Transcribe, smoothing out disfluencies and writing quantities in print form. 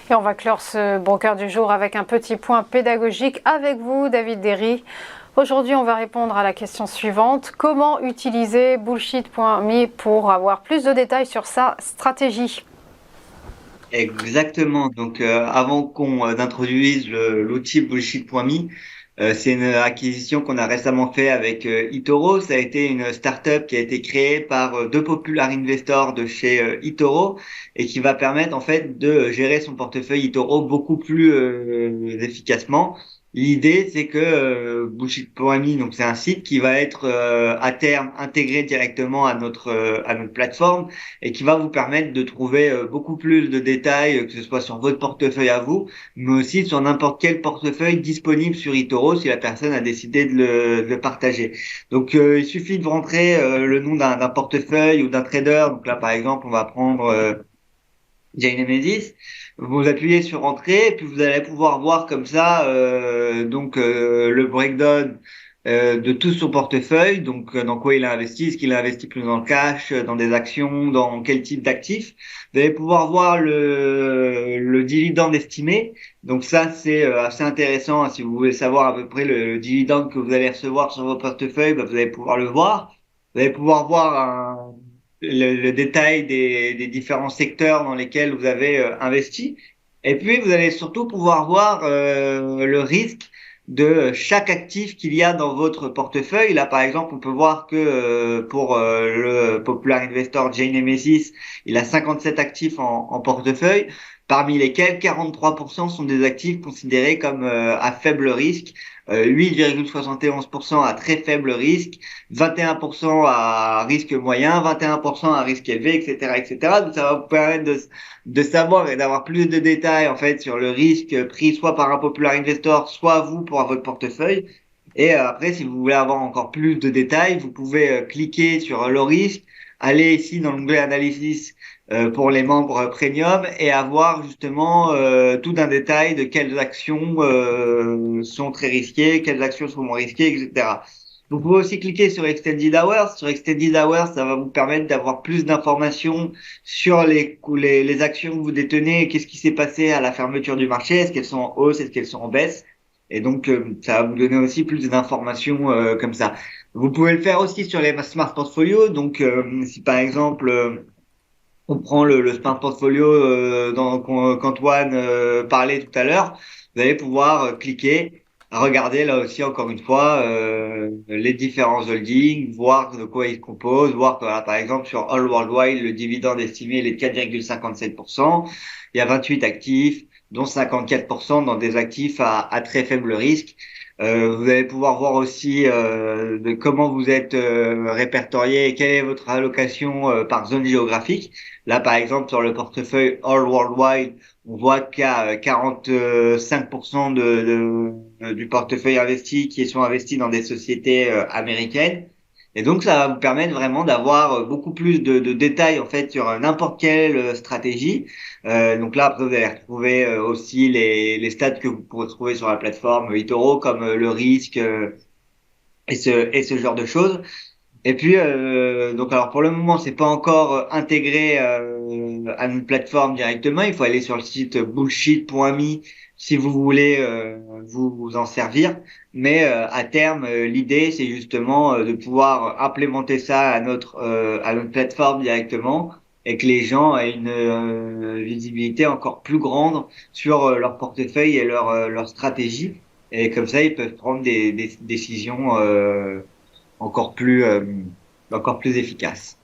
Et on va clore ce broker du jour avec un petit point pédagogique avec vous, David Derry. Aujourd'hui, on va répondre à la question suivante. Comment utiliser Bullshit.me pour avoir plus de détails sur sa stratégie? Exactement. Donc, avant qu'on introduise l'outil Bullshit.me, c'est une acquisition qu'on a récemment fait avec eToro. Ça a été une startup qui a été créée par deux popular investors de chez eToro et qui va permettre en fait de gérer son portefeuille eToro beaucoup plus efficacement. L'idée, c'est que Bullshit.me, donc c'est un site qui va être à terme intégré directement à notre plateforme et qui va vous permettre de trouver beaucoup plus de détails, que ce soit sur votre portefeuille à vous, mais aussi sur n'importe quel portefeuille disponible sur eToro si la personne a décidé de le partager. Donc, il suffit de rentrer le nom d'un portefeuille ou d'un trader. Donc là, par exemple, on va prendre Genesis. Vous appuyez sur Entrée, et puis vous allez pouvoir voir comme ça le breakdown de tout son portefeuille, donc dans quoi il a investi, est-ce qu'il a investi plus dans le cash, dans des actions, dans quel type d'actifs. Vous allez pouvoir voir le dividende estimé. Donc ça, c'est assez intéressant, hein. Si vous voulez savoir à peu près le dividende que vous allez recevoir sur vos portefeuilles, bah, vous allez pouvoir le voir. Vous allez pouvoir voir le détail des différents secteurs dans lesquels vous avez investi. Et puis, vous allez surtout pouvoir voir le risque de chaque actif qu'il y a dans votre portefeuille. Là, par exemple, on peut voir que pour le Popular Investor Jane Nemesis, il a 57 actifs en portefeuille, parmi lesquels 43% sont des actifs considérés comme à faible risque, 8,71% à très faible risque, 21% à risque moyen, 21% à risque élevé, etc., etc. Donc, ça va vous permettre de savoir et d'avoir plus de détails, en fait, sur le risque pris soit par un popular investor, soit vous pour votre portefeuille. Et après, si vous voulez avoir encore plus de détails, vous pouvez cliquer sur le risque, aller ici dans l'onglet analysis pour les membres premium et avoir justement tout un détail de quelles actions sont très risquées, quelles actions sont moins risquées, etc. Vous pouvez aussi cliquer sur Extended Hours. Sur Extended Hours, ça va vous permettre d'avoir plus d'informations sur les actions que vous détenez, qu'est-ce qui s'est passé à la fermeture du marché, est-ce qu'elles sont en hausse, est-ce qu'elles sont en baisse. Et donc, ça va vous donner aussi plus d'informations comme ça. Vous pouvez le faire aussi sur les Smart Portfolio. Donc, si par exemple, on prend le Smart Portfolio qu'Antoine parlait tout à l'heure, vous allez pouvoir cliquer, regarder là aussi encore une fois les différents holdings, voir de quoi ils se composent, voir que, voilà, par exemple sur All Worldwide, le dividende estimé il est de 4,57%. Il y a 28 actifs, dont 54% dans des actifs à très faible risque. Vous allez pouvoir voir aussi de comment vous êtes répertorié et quelle est votre allocation par zone géographique. Là, par exemple, sur le portefeuille All Worldwide, on voit qu'il y a 45% du portefeuille investi qui sont investis dans des sociétés américaines. Et donc, ça va vous permettre vraiment d'avoir beaucoup plus de détails en fait sur n'importe quelle stratégie. Donc là, après, vous allez retrouver aussi les stats que vous pourrez trouver sur la plateforme eToro, comme le risque et ce genre de choses. Et puis, donc alors pour le moment, c'est pas encore intégré à notre plateforme directement. Il faut aller sur le site bullshit.me si vous voulez vous en servir. Mais à terme, l'idée, c'est justement de pouvoir implémenter ça à notre plateforme directement et que les gens aient une visibilité encore plus grande sur leur portefeuille et leur stratégie. Et comme ça, ils peuvent prendre des décisions encore plus efficace.